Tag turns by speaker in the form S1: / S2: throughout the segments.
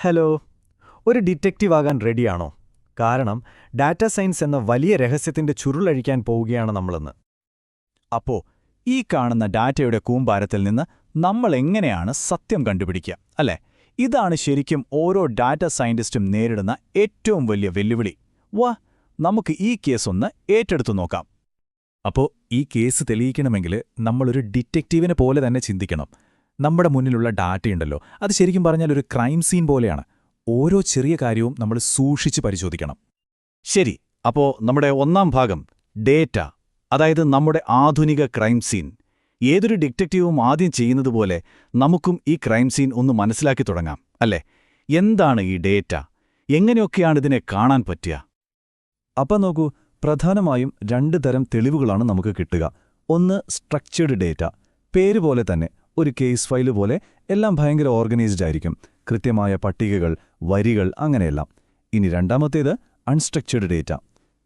S1: Hello. ഒരു detective ആകാൻ റെഡിയാണോ? കാരണം ഡാറ്റാ സയൻസ് എന്ന വലിയ രഹസ്യത്തിന്റെ ചുരുളഴിക്കാൻ പോവുകയാണ് നമ്മളിന്ന്.
S2: അപ്പോ ഈ കാണുന്ന ഡാറ്റയുടെ കൂമ്പാരത്തിൽ നിന്ന് നമ്മൾ എങ്ങനെയാണ് സത്യം കണ്ടുപിടിക്കുക, അല്ലേ? ഇതാണ് ശരിക്കും ഓരോ ഡാറ്റ സയന്റിസ്റ്റും നേരിടുന്ന ഏറ്റവും വലിയ വെല്ലുവിളി. വാ, നമുക്ക് ഈ കേസ് ഒന്ന് ഏറ്റെടുത്തു നോക്കാം.
S3: അപ്പോൾ ഈ കേസ് തെളിയിക്കണമെങ്കിൽ നമ്മളൊരു ഡിറ്റക്റ്റീവിനെ പോലെ തന്നെ ചിന്തിക്കണം. നമ്മുടെ മുന്നിലുള്ള ഡാറ്റയുണ്ടല്ലോ, അത് ശരിക്കും പറഞ്ഞാൽ ഒരു ക്രൈം സീൻ പോലെയാണ്. ഓരോ ചെറിയ കാര്യവും നമ്മൾ സൂക്ഷിച്ച് പരിശോധിക്കണം.
S2: ശരി, അപ്പോൾ നമ്മുടെ ഒന്നാം ഭാഗം ഡേറ്റ, അതായത് നമ്മുടെ ആധുനിക ക്രൈം സീൻ. ഏതൊരു ഡിറ്റക്റ്റീവും ആദ്യം ചെയ്യുന്നതുപോലെ നമുക്കും ഈ ക്രൈം സീൻ ഒന്ന് മനസ്സിലാക്കി തുടങ്ങാം, അല്ലേ? എന്താണ് ഈ ഡേറ്റ? എങ്ങനെയൊക്കെയാണ് ഇതിനെ കാണാൻ പറ്റുക?
S1: അപ്പം നോക്കൂ, പ്രധാനമായും രണ്ട് തരം തെളിവുകളാണ് നമുക്ക് കിട്ടുക. ഒന്ന് സ്ട്രക്ചേർഡ് ഡേറ്റ, പേര് പോലെ തന്നെ ഒരു കേസ് ഫയല് പോലെ എല്ലാം ഭയങ്കര ഓർഗനൈസ്ഡ് ആയിരിക്കും. കൃത്യമായ പട്ടികകൾ, വരികൾ, അങ്ങനെയെല്ലാം. ഇനി രണ്ടാമത്തേത് അൺസ്ട്രക്ചേർഡ് ഡേറ്റ.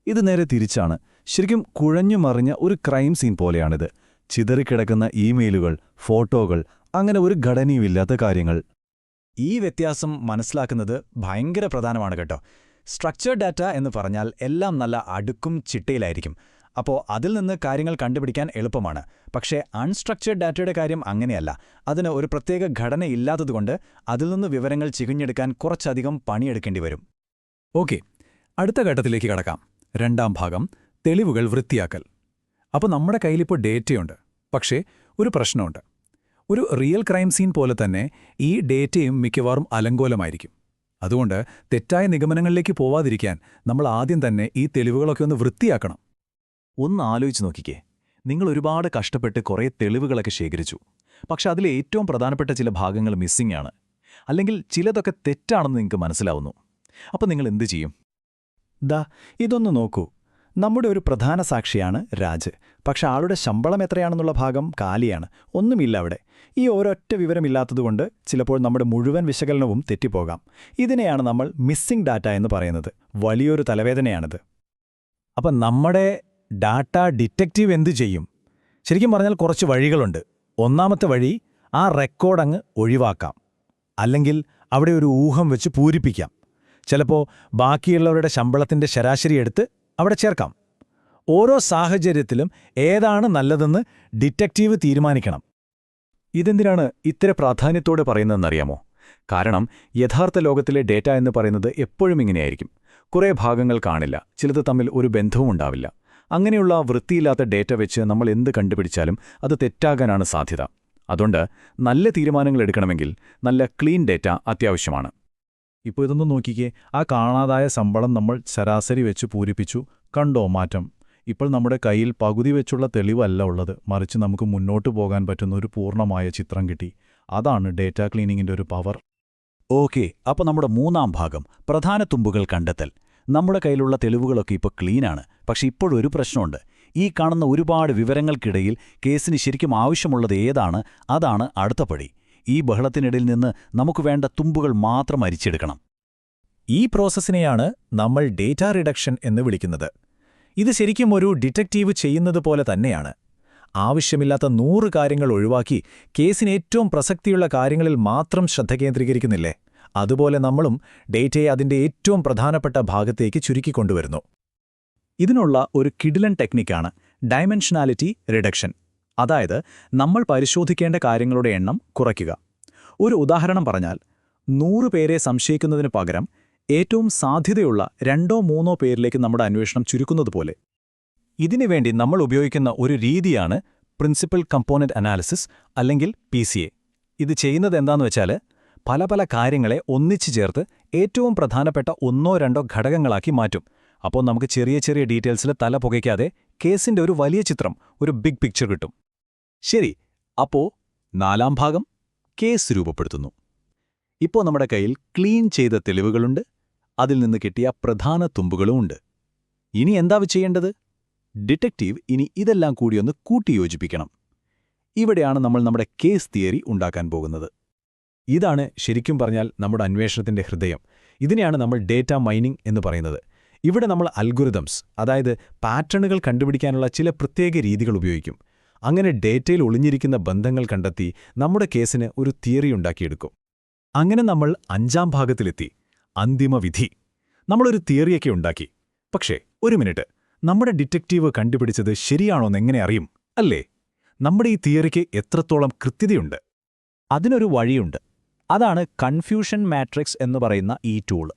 S1: ഇത് നേരെ തിരിച്ചാണ്. ശരിക്കും കുഴഞ്ഞുമറിഞ്ഞ ഒരു ക്രൈം സീൻ പോലെയാണിത്. ചിതറിക്കിടക്കുന്ന ഇമെയിലുകൾ, ഫോട്ടോകൾ, അങ്ങനെ ഒരു ഘടനയുമില്ലാത്ത കാര്യങ്ങൾ.
S3: ഈ വ്യത്യാസം മനസ്സിലാക്കുന്നത് ഭയങ്കര പ്രധാനമാണ് കേട്ടോ. സ്ട്രക്ചേർഡ് ഡാറ്റ എന്ന് പറഞ്ഞാൽ എല്ലാം നല്ല അടുക്കും ചിട്ടയിലായിരിക്കും. അപ്പോൾ അതിൽ നിന്ന് കാര്യങ്ങൾ കണ്ടുപിടിക്കാൻ എളുപ്പമാണ്. പക്ഷേ അൺസ്ട്രക്ചേർഡ് ഡാറ്റയുടെ കാര്യം അങ്ങനെയല്ല. അതിന് ഒരു പ്രത്യേക ഘടനയില്ലാത്തതുകൊണ്ട് അതിൽ നിന്ന് വിവരങ്ങൾ ചികഞ്ഞെടുക്കാൻ കുറച്ചധികം പണിയെടുക്കേണ്ടി വരും.
S2: ഓക്കെ, അടുത്ത ഘട്ടത്തിലേക്ക് കടക്കാം. രണ്ടാം ഭാഗം തെളിവുകൾ വൃത്തിയാക്കൽ. അപ്പോൾ നമ്മുടെ കയ്യിലിപ്പോൾ ഡേറ്റയുണ്ട്, പക്ഷേ ഒരു പ്രശ്നമുണ്ട്. ഒരു റിയൽ ക്രൈം സീൻ പോലെ തന്നെ ഈ ഡേറ്റയും മിക്കവാറും അലങ്കോലമായിരിക്കും. അതുകൊണ്ട് തെറ്റായ നിഗമനങ്ങളിലേക്ക് പോവാതിരിക്കാൻ നമ്മൾ ആദ്യം തന്നെ ഈ തെളിവുകളൊക്കെ ഒന്ന് വൃത്തിയാക്കണം.
S3: ഒന്ന് ആലോചിച്ച് നോക്കിക്കേ, നിങ്ങൾ ഒരുപാട് കഷ്ടപ്പെട്ട് കുറേ തെളിവുകളൊക്കെ ശേഖരിച്ചു. പക്ഷെ അതിലെ ഏറ്റവും പ്രധാനപ്പെട്ട ചില ഭാഗങ്ങൾ മിസ്സിംഗ് ആണ്, അല്ലെങ്കിൽ ചിലതൊക്കെ തെറ്റാണെന്ന് നിങ്ങൾക്ക് മനസ്സിലാവുന്നു. അപ്പോൾ നിങ്ങൾ എന്തു ചെയ്യും?
S1: ഇതൊന്ന് നോക്കൂ. നമ്മുടെ ഒരു പ്രധാന സാക്ഷിയാണ് രാജ്. പക്ഷെ ആളുടെ ശമ്പളം എത്രയാണെന്നുള്ള ഭാഗം കാലിയാണ്, ഒന്നുമില്ല അവിടെ. ഈ ഒരൊറ്റ വിവരമില്ലാത്തതുകൊണ്ട് ചിലപ്പോൾ നമ്മുടെ മുഴുവൻ വിശകലനവും തെറ്റിപ്പോകാം. ഇതിനെയാണ് നമ്മൾ മിസ്സിംഗ് ഡാറ്റ എന്ന് പറയുന്നത്. വലിയൊരു തലവേദനയാണിത്.
S3: അപ്പം നമ്മുടെ ഡാറ്റ ഡിറ്റക്റ്റീവ് എന്തു ചെയ്യും? ശരിക്കും പറഞ്ഞാൽ കുറച്ച് വഴികളുണ്ട്. ഒന്നാമത്തെ വഴി, ആ റെക്കോർഡങ്ങ് ഒഴിവാക്കാം. അല്ലെങ്കിൽ അവിടെ ഒരു ഊഹം വെച്ച് പൂരിപ്പിക്കാം. ചിലപ്പോൾ ബാക്കിയുള്ളവരുടെ ശമ്പളത്തിന്റെ ശരാശരി എടുത്ത് അവിടെ ചേർക്കാം. ഓരോ സാഹചര്യത്തിലും ഏതാണ് നല്ലതെന്ന് ഡിറ്റക്റ്റീവ് തീരുമാനിക്കണം.
S1: ഇതെന്തിനാണ് ഇത്ര പ്രാധാന്യത്തോടെ പറയുന്നതെന്നറിയാമോ? കാരണം യഥാർത്ഥ ലോകത്തിലെ ഡേറ്റ എന്ന് പറയുന്നത് എപ്പോഴും ഇങ്ങനെയായിരിക്കും. കുറേ ഭാഗങ്ങൾ കാണില്ല, ചിലത് തമ്മിൽ ഒരു ബന്ധവും ഉണ്ടാവില്ല. അങ്ങനെയുള്ള വൃത്തിയില്ലാത്ത ഡേറ്റ വെച്ച് നമ്മൾ എന്ത് കണ്ടുപിടിച്ചാലും അത് തെറ്റാകാനാണ് സാധ്യത. അതുകൊണ്ട് നല്ല തീരുമാനങ്ങൾ എടുക്കണമെങ്കിൽ നല്ല ക്ലീൻ ഡേറ്റ അത്യാവശ്യമാണ്.
S3: ഇപ്പോൾ ഇതൊന്നും നോക്കിക്കേ, ആ കാണാതായ ശമ്പളം നമ്മൾ ശരാശരി വെച്ച് പൂരിപ്പിച്ചു. കണ്ടോ മാറ്റം? ഇപ്പോൾ നമ്മുടെ കയ്യിൽ പകുതി വെച്ചുള്ള തെളിവല്ല ഉള്ളത്, മറിച്ച് നമുക്ക് മുന്നോട്ട് പോകാൻ പറ്റുന്ന ഒരു പൂർണ്ണമായ ചിത്രം കിട്ടി. അതാണ് ഡേറ്റ ക്ലീനിങ്ങിൻ്റെ ഒരു പവർ.
S2: ഓക്കെ, അപ്പോൾ നമ്മുടെ മൂന്നാം ഭാഗം പ്രധാന തുമ്പുകൾ കണ്ടെത്തൽ. നമ്മുടെ കയ്യിലുള്ള തെളിവുകളൊക്കെ ഇപ്പോൾ ക്ലീനാണ്. പക്ഷെ ഇപ്പോഴൊരു പ്രശ്നമുണ്ട്. ഈ കാണുന്ന ഒരുപാട് വിവരങ്ങൾക്കിടയിൽ കേസിന് ശരിക്കും ആവശ്യമുള്ളത് ഏതാണ്? അതാണ് അടുത്ത പടി. ഈ ബഹളത്തിനിടയിൽ നിന്ന് നമുക്ക് വേണ്ട തുമ്പുകൾ മാത്രം അരിച്ചെടുക്കണം.
S3: ഈ പ്രോസസ്സിനെയാണ് നമ്മൾ ഡേറ്റ റിഡക്ഷൻ എന്ന് വിളിക്കുന്നത്. ഇത് ശരിക്കും ഒരു ഡിറ്റക്റ്റീവ് ചെയ്യുന്നത് പോലെ തന്നെയാണ്. ആവശ്യമില്ലാത്ത 100 കാര്യങ്ങൾ ഒഴിവാക്കി കേസിന് ഏറ്റവും പ്രസക്തിയുള്ള കാര്യങ്ങളിൽ മാത്രം ശ്രദ്ധ കേന്ദ്രീകരിക്കുന്നില്ലേ? അതുപോലെ നമ്മളും ഡേറ്റയെ അതിന്റെ ഏറ്റവും പ്രധാനപ്പെട്ട ഭാഗത്തേക്ക് ചുരുക്കിക്കൊണ്ടുവരുന്നു. ഇതിനുള്ള ഒരു കിടിലൻ ടെക്നിക്കാണ് ഡൈമെൻഷനാലിറ്റി റിഡക്ഷൻ. അതായത് നമ്മൾ പരിശോധിക്കേണ്ട കാര്യങ്ങളുടെ എണ്ണം കുറയ്ക്കുക. ഒരു ഉദാഹരണം പറഞ്ഞാൽ, 100 പേരെ സംശയിക്കുന്നതിന് പകരം ഏറ്റവും സാധ്യതയുള്ള 2-3 പേരിലേക്ക് നമ്മുടെ അന്വേഷണം ചുരുക്കുന്നതുപോലെ. ഇതിനുവേണ്ടി നമ്മൾ ഉപയോഗിക്കുന്ന ഒരു രീതിയാണ് പ്രിൻസിപ്പൽ കമ്പോണന്റ് അനാലിസിസ്, അല്ലെങ്കിൽ PCA. ഇത് ചെയ്യുന്നത് എന്താണെന്ന് വെച്ചാൽ, പല കാര്യങ്ങളെ ഒന്നിച്ചു ചേർത്ത് ഏറ്റവും പ്രധാനപ്പെട്ട 1-2 ഘടകങ്ങളാക്കി മാറ്റും. അപ്പോൾ നമുക്ക് ചെറിയ ഡീറ്റെയിൽസിൽ തല പുകയ്ക്കാതെ കേസിന്റെ ഒരു വലിയ ചിത്രം, ഒരു ബിഗ് പിക്ചർ കിട്ടും.
S2: ശരി, അപ്പോൾ 4ാം ഭാഗം കേസ് രൂപപ്പെടുത്തുന്നു. ഇപ്പോൾ നമ്മുടെ കയ്യിൽ ക്ലീൻ ചെയ്ത തെളിവുകളുണ്ട്, അതിൽ നിന്ന് കിട്ടിയ പ്രധാന തുമ്പുകളുമുണ്ട്. ഇനി എന്താ ചെയ്യേണ്ടത്? ഡിറ്റക്റ്റീവ് ഇനി ഇതെല്ലാം കൂടിയൊന്ന് കൂട്ടിയോജിപ്പിക്കണം. ഇവിടെയാണ് നമ്മൾ നമ്മുടെ കേസ് തിയറി ഉണ്ടാക്കാൻ പോകുന്നത്.
S3: ഇതാണ് ശരിക്കും പറഞ്ഞാൽ നമ്മുടെ അന്വേഷണത്തിന്റെ ഹൃദയം. ഇതിനെയാണ് നമ്മൾ ഡേറ്റ മൈനിംഗ് എന്ന് പറയുന്നത്. ഇവിടെ നമ്മൾ അൽഗോരിതംസ്, അതായത് പാറ്റേണുകൾ കണ്ടുപിടിക്കാനുള്ള ചില പ്രത്യേക രീതികൾ ഉപയോഗിക്കും. അങ്ങനെ ഡേറ്റയിൽ ഒളിഞ്ഞിരിക്കുന്ന ബന്ധങ്ങൾ കണ്ടെത്തി നമ്മുടെ കേസിന് ഒരു തിയറി ഉണ്ടാക്കിയെടുക്കും. അങ്ങനെ നമ്മൾ 5-ാം ഭാഗത്തിലെത്തി. അന്തിമ വിധി. നമ്മളൊരു തിയറിയൊക്കെ ഉണ്ടാക്കി. പക്ഷേ ഒരു മിനിറ്റ്, നമ്മുടെ ഡിറ്റക്റ്റീവ് കണ്ടുപിടിച്ചത് ശരിയാണോന്നെങ്ങനെ അറിയും? അല്ലേ? നമ്മുടെ ഈ തിയറിക്ക് എത്രത്തോളം കൃത്യതയുണ്ട്?
S4: അതിനൊരു വഴിയുണ്ട്. അതാണ് കൺഫ്യൂഷൻ മാട്രിക്സ് എന്ന് പറയുന്ന ഈ ടൂൾ.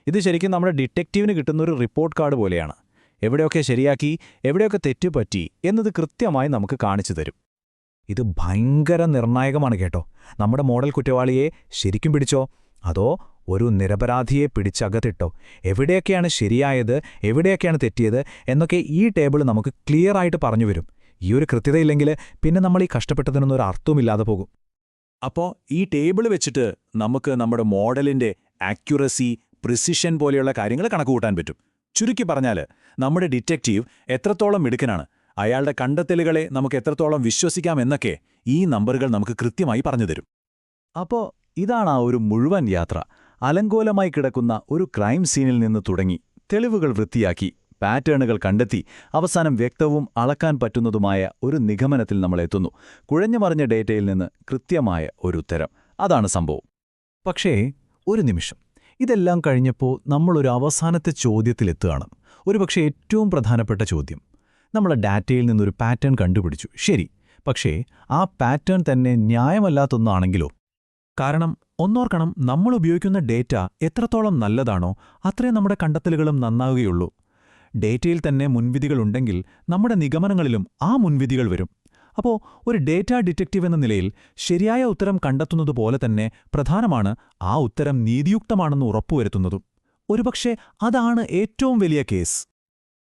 S4: ഇത് ശരിക്കും നമ്മുടെ ഡിറ്റക്റ്റീവിന് കിട്ടുന്നൊരു റിപ്പോർട്ട് കാർഡ് പോലെയാണ്. എവിടെയൊക്കെ ശരിയാക്കി, എവിടെയൊക്കെ തെറ്റുപറ്റി എന്നത് കൃത്യമായി നമുക്ക് കാണിച്ചു തരും. ഇത് ഭയങ്കര നിർണായകമാണ് കേട്ടോ. നമ്മുടെ മോഡൽ കുറ്റവാളിയെ ശരിക്കും പിടിച്ചോ, അതോ ഒരു നിരപരാധിയെ പിടിച്ചകത്തിട്ടോ, എവിടെയൊക്കെയാണ് ശരിയായത്, എവിടെയൊക്കെയാണ് തെറ്റിയത് എന്നൊക്കെ ഈ ടേബിൾ നമുക്ക് ക്ലിയറായിട്ട് പറഞ്ഞു വരും. ഈ ഒരു കൃത്യതയില്ലെങ്കിൽ പിന്നെ നമ്മൾ ഈ കഷ്ടപ്പെട്ടതിനൊന്നും ഒരു അർത്ഥവുമില്ലാതെ പോകും.
S3: അപ്പോൾ ഈ ടേബിൾ വെച്ചിട്ട് നമുക്ക് നമ്മുടെ മോഡലിന്റെ ആക്യുറസി, പ്രിസിഷൻ പോലെയുള്ള കാര്യങ്ങൾ കണക്കുകൂട്ടാൻ പറ്റും. ചുരുക്കി പറഞ്ഞാൽ നമ്മുടെ ഡിറ്റക്റ്റീവ് എത്രത്തോളം മിടുക്കനാണ്, അയാളുടെ കണ്ടെത്തലുകളെ നമുക്ക് എത്രത്തോളം വിശ്വസിക്കാം എന്നൊക്കെ ഈ നമ്പറുകൾ നമുക്ക് കൃത്യമായി പറഞ്ഞു തരും.
S1: അപ്പോൾ ഇതാണ് ആ ഒരു മുഴുവൻ യാത്ര. അലങ്കോലമായി കിടക്കുന്ന ഒരു ക്രൈം സീനിൽ നിന്ന് തുടങ്ങി തെളിവുകൾ വൃത്തിയാക്കി, പാറ്റേണുകൾ കണ്ടെത്തി, അവസാനം വ്യക്തവും അളക്കാൻ പറ്റുന്നതുമായ ഒരു നിഗമനത്തിൽ നമ്മളെത്തുന്നു. കുഴഞ്ഞുമറിഞ്ഞ ഡേറ്റയിൽ നിന്ന് കൃത്യമായ ഒരു ഉത്തരം. അതാണ് സംഭവം.
S3: പക്ഷേ ഒരു നിമിഷം, ഇതെല്ലാം കഴിഞ്ഞപ്പോൾ നമ്മളൊരു അവസാനത്തെ ചോദ്യത്തിലെത്തുകയാണ്. ഒരുപക്ഷെ ഏറ്റവും പ്രധാനപ്പെട്ട ചോദ്യം. നമ്മൾ ഡാറ്റയിൽ നിന്നൊരു പാറ്റേൺ കണ്ടുപിടിച്ചു, ശരി. പക്ഷേ ആ പാറ്റേൺ തന്നെ ന്യായമല്ലാത്തൊന്നാണെങ്കിലോ? കാരണം ഒന്നോർക്കണം, നമ്മൾ ഉപയോഗിക്കുന്ന ഡേറ്റ എത്രത്തോളം നല്ലതാണോ അത്രയും നമ്മുടെ കണ്ടെത്തലുകളും നന്നാവുകയുള്ളൂ. ഡേറ്റയിൽ തന്നെ മുൻവിധികളുണ്ടെങ്കിൽ നമ്മുടെ നിഗമനങ്ങളിലും ആ മുൻവിധികൾ വരും. അപ്പോൾ ഒരു ഡേറ്റ ഡിറ്റക്റ്റീവ് എന്ന നിലയിൽ ശരിയായ ഉത്തരം കണ്ടെത്തുന്നതുപോലെ തന്നെ പ്രധാനമാണ് ആ ഉത്തരം നീതിയുക്തമാണെന്ന് ഉറപ്പുവരുത്തുന്നതും. ഒരുപക്ഷെ അതാണ് ഏറ്റവും വലിയ കേസ്.